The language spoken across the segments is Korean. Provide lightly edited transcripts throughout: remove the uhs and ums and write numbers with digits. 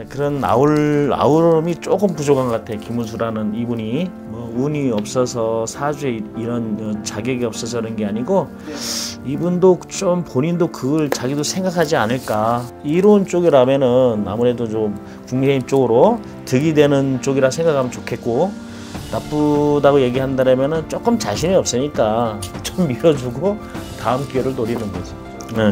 그런 아우름이 조금 부족한 것 같아. 김문수라는 이분이 뭐 운이 없어서 사주에 이런 자격이 없어서 그런 게 아니고 이분도 좀 본인도 그걸 자기도 생각하지 않을까. 이론 쪽이라면은 아무래도 좀 국민의힘 쪽으로 득이 되는 쪽이라 생각하면 좋겠고, 나쁘다고 얘기한다면은 조금 자신이 없으니까 좀 밀어주고 다음 기회를 노리는 거지.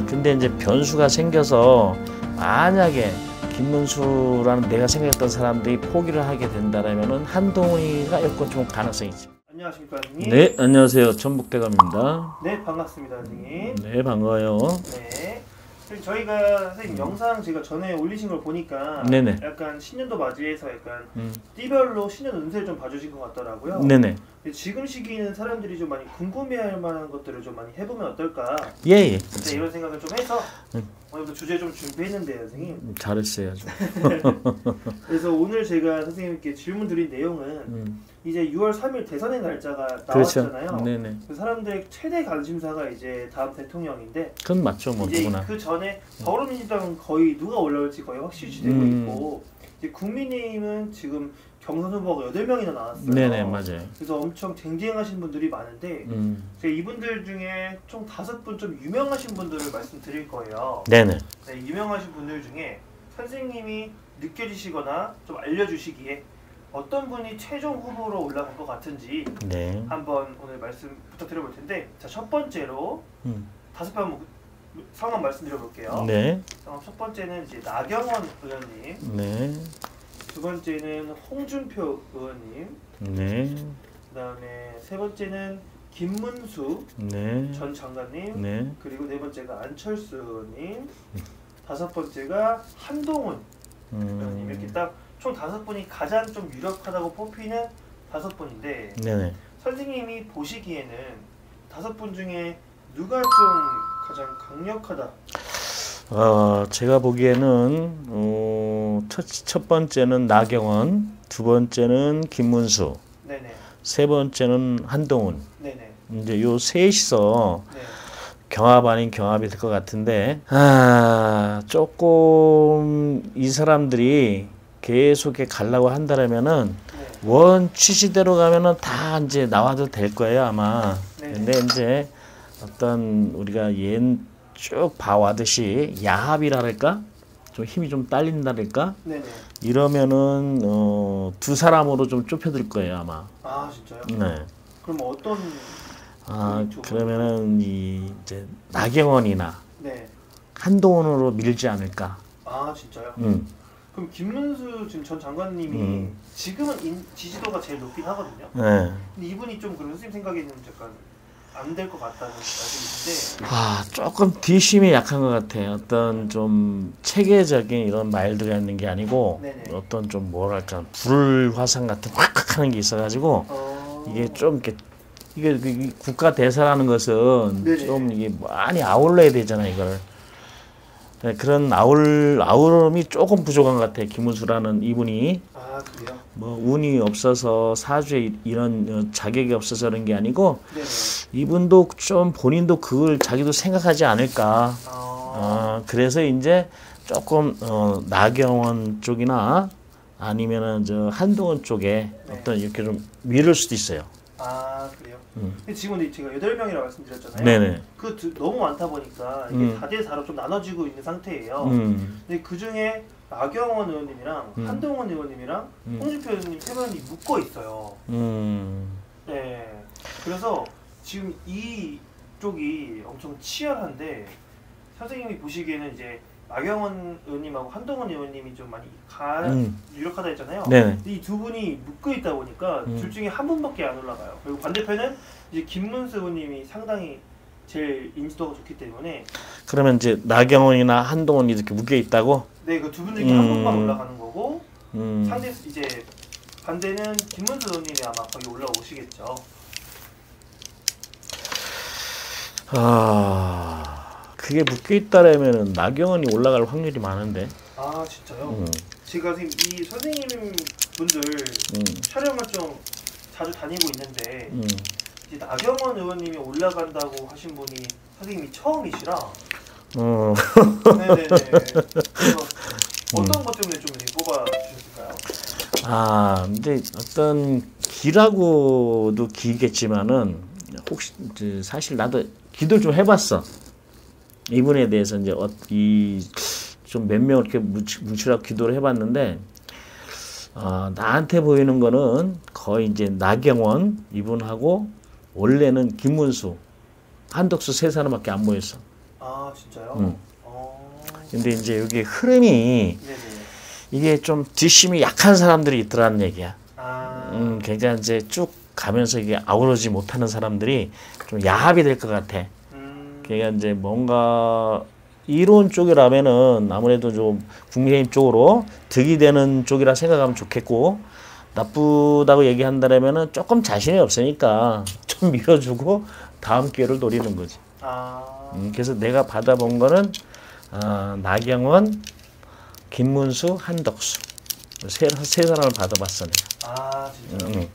근데 이제 변수가 생겨서 만약에 김문수라는 내가 생각했던 사람들이 포기를 하게 된다라면은 한동훈이가 여건 좀 가능성이 있지. 안녕하십니까, 선생님? 네, 안녕하세요. 전북대감입니다. 네, 반갑습니다, 선생님. 네, 반가워요. 네. 저희가 선생님 영상 제가 전에 올리신 걸 보니까 네네. 약간 신년도 맞이해서 약간 띠별로 신년 운세를 좀 봐주신 것 같더라고요. 네네. 지금 시기는 사람들이 좀 많이 궁금해할 만한 것들을 좀 많이 해보면 어떨까? 예. 네, 이런 생각을 좀 해서 오늘도 주제 좀 준비했는데요, 선생님. 잘했어요. 좀. 그래서 오늘 제가 선생님께 질문 드린 내용은 이제 6월 3일 대선의 날짜가 나왔잖아요. 그렇죠. 네네. 그 사람들의 최대 관심사가 이제 다음 대통령인데, 그건 맞죠, 뭐 이제 누구나. 그 전에 더불어민주당은 거의 누가 올라올지 거의 확실시되고 있고, 이제 국민의힘은 지금 경선 후보가 8명이나 나왔어요. 네네, 맞아요. 그래서 엄청 쟁쟁하신 분들이 많은데 제가 이분들 중에 총 5분 좀 유명하신 분들을 말씀드릴 거예요. 네네. 네, 유명하신 분들 중에 선생님이 느껴지시거나 좀 알려주시기에 어떤 분이 최종 후보로 올라갈 것 같은지 네. 한번 오늘 말씀 부탁드려볼 텐데, 자, 첫 번째로 5번 한번 상황 말씀드려볼게요. 네. 첫 번째는 이제 나경원 의원님, 네. 두 번째는 홍준표 의원님, 네. 그다음에 세 번째는 김문수 네. 전 장관님, 네. 그리고 네 번째가 안철수 의원님, 다섯 번째가 한동훈 의원님. 이렇게 딱 총 5분이 가장 좀 유력하다고 뽑히는 5분인데, 네네. 선생님이 보시기에는 5분 중에 누가 좀 가장 강력하다? 제가 보기에는 첫 번째는 나경원, 두 번째는 김문수, 네네. 세 번째는 한동훈. 네네. 이제 요 셋이서 네. 경합 아닌 경합이 될 것 같은데, 조금 이 사람들이 계속 가려고 한다면은 원 취지대로 가면은 다 이제 나와도 될 거예요, 아마. 근데 이제 어떤 우리가 쭉 봐와듯이 야합이랄까? 좀 힘이 좀 딸린다랄까? 네네. 이러면은 두 사람으로 좀 좁혀들 거예요, 아마. 아, 진짜요? 네. 그럼 어떤? 그러면은 이제 나경원이나 네. 한동훈으로 밀지 않을까? 아, 진짜요? 그럼 김문수 지금 전 장관님이 지금은 지지도가 제일 높긴 하거든요. 네. 근데 이분이 좀 그럼 선생님 생각에는 약간 안 될 것 같다는 말씀이신데. 조금 뒷심이 약한 것 같아요. 어떤 좀 체계적인 이런 마일드가 있는 게 아니고, 네네. 어떤 좀 뭐랄까 불화상 같은 확 하는 게 있어가지고 이게 좀 이게 국가 대사라는 것은 네네. 좀 이게 많이 아울러야 되잖아요, 이걸. 네, 그런 아우름이 조금 부족한 것 같아요. 김문수라는 이분이 아, 그래요? 뭐 운이 없어서 사주에 이런 자격이 없어서 그런 게 아니고, 네네. 이분도 좀 본인도 그걸 자기도 생각하지 않을까. 그래서 이제 조금 나경원 쪽이나 아니면은 저 한동훈 쪽에 어떤 이렇게 좀 미룰 수도 있어요. 아, 그래요? 근데 지금 제가 8명이라고 말씀드렸잖아요. 네네. 너무 많다 보니까 이게 4대4로 좀 나눠지고 있는 상태예요. 근데 그 중에 나경원 의원님이랑 한동훈 의원님이랑 홍준표 의원님 3명이 묶어 있어요. 네. 그래서 지금 이 쪽이 엄청 치열한데, 선생님이 보시기에는 이제 나경원 의원님하고 한동훈 의원님이 좀 많이 유력하다 했잖아요. 네. 이 두 분이 묶여 있다 보니까 둘 중에 한 분밖에 안 올라가요. 그리고 반대편은 이제 김문수 의원님이 상당히 제일 인지도가 좋기 때문에. 그러면 이제 나경원이나 한동훈이 이렇게 묶여 있다고? 네, 그 두 분 중에 한 분만 올라가는 거고, 상대 이제 반대는 김문수 의원님이 아마 거기 올라오시겠죠. 그게 묶여있다라면 나경원이 올라갈 확률이 많은데. 아, 진짜요? 제가 선생님, 이 선생님 분들 촬영을 좀 자주 다니고 있는데, 이제 나경원 의원님이 올라간다고 하신 분이 선생님이 처음이시라. 네네네. 그래서 어떤 것 때문에 좀 뽑아 주셨을까요? 근데 어떤 기라고도 기겠지만은 혹시 사실 나도 기도를 좀 해봤어. 이분에 대해서 이제 좀 몇 명을 이렇게 뭉치라고 기도를 해봤는데 나한테 보이는 거는 거의 이제 나경원 이분하고 원래는 김문수, 한덕수 세 사람밖에 안 보였어. 아 진짜요? 응. 근데 이제 여기 흐름이 네네. 이게 좀 뒷심이 약한 사람들이 있더라는 얘기야. 굉장히 이제 쭉 가면서 이게 아우러지 못하는 사람들이 좀 야합이 될 것 같아. 그러니까 이제 뭔가 이론 쪽이라면은 아무래도 좀 국민의힘 쪽으로 득이 되는 쪽이라 생각하면 좋겠고, 나쁘다고 얘기한다면은 조금 자신이 없으니까 좀 밀어주고 다음 기회를 노리는 거지. 그래서 내가 받아본 거는 나경원, 김문수, 한덕수 세 사람을 받아봤어 내가. 진짜.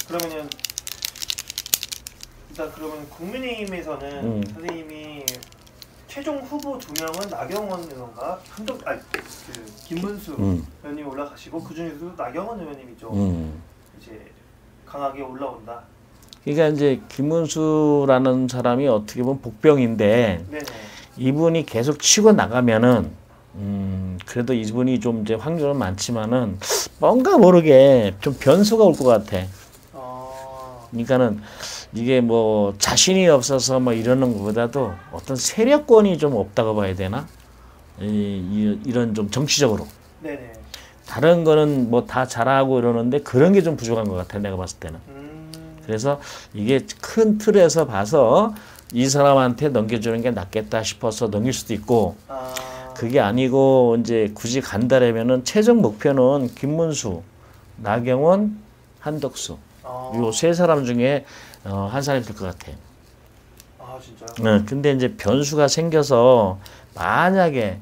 그러면은 일단 그러면 국민의힘에서는 선생님이 최종 후보 2명은 나경원 의원과 김문수 의원님 올라가시고 그 중에서도 나경원 의원님이 좀 이제 강하게 올라온다. 그러니까 이제 김문수라는 사람이 어떻게 보면 복병인데 네네. 이분이 계속 치고 나가면은 그래도 이분이 좀 이제 확률은 많지만은 뭔가 모르게 좀 변수가 올 것 같아. 그러니까는 이게 뭐 자신이 없어서 뭐 이러는 것보다도 어떤 세력권이 좀 없다고 봐야 되나? 이런 좀 정치적으로. 네네. 다른 거는 뭐 다 잘하고 이러는데 그런 게 좀 부족한 것 같아 내가 봤을 때는. 그래서 이게 큰 틀에서 봐서 이 사람한테 넘겨주는 게 낫겠다 싶어서 넘길 수도 있고, 그게 아니고 이제 굳이 간다라면은 최종 목표는 김문수, 나경원, 한덕수 요 세 사람 중에 한 사람이 될 것 같아. 진짜요? 근데 이제 변수가 생겨서 만약에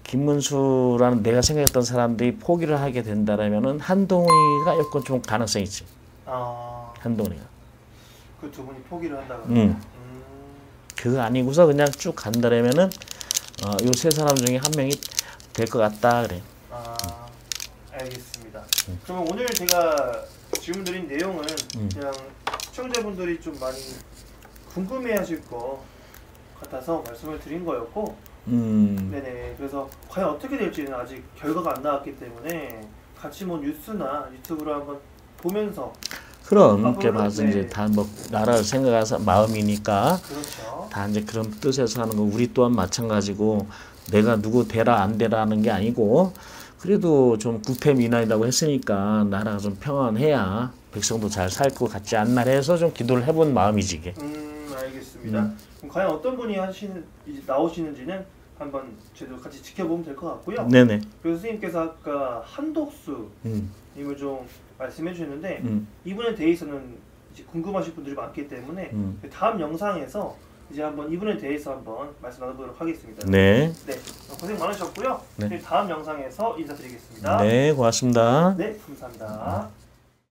김문수라는 내가 생각했던 사람들이 포기를 하게 된다라면은 한동훈이가 여건 좀 가능성이 있지. 한동훈이가. 그 두 분이 포기를 한다고. 그거 아니고서 그냥 쭉 간다라면은 요 세 사람 중에 한 명이 될 것 같다 그래. 알겠습니다. 그러면 오늘 제가 질문 드린 내용은 그냥 시청자분들이 좀 많이 궁금해하실 것 같아서 말씀을 드린 거였고, 네네. 그래서 과연 어떻게 될지는 아직 결과가 안 나왔기 때문에 같이 뭐 뉴스나 유튜브로 한번 보면서. 그럼 이렇게 봐서 이제 다 뭐 나라를 생각해서 마음이니까. 그렇죠. 다 이제 그런 뜻에서 하는 거. 우리 또한 마찬가지고 내가 누구 되라 안 되라는 게 아니고 그래도 좀 구태민안이라고 했으니까 나라가 좀 평안해야 백성도 잘 살 것 같지 않나 해서 좀 기도를 해본 마음이지 이게. 알겠습니다. 그럼 과연 어떤 분이 나오시는지는 한번 저도 같이 지켜보면 될 것 같고요. 네네. 그리고 선생님께서 아까 한덕수 님을 좀 말씀해 주셨는데 이분에 대해서는 이제 궁금하실 분들이 많기 때문에 다음 영상에서 이제 한번 이분에 대해서 한번 말씀 나눠보도록 하겠습니다. 네. 고생 많으셨고요. 네. 다음 영상에서 인사드리겠습니다. 네, 고맙습니다. 네, 감사합니다.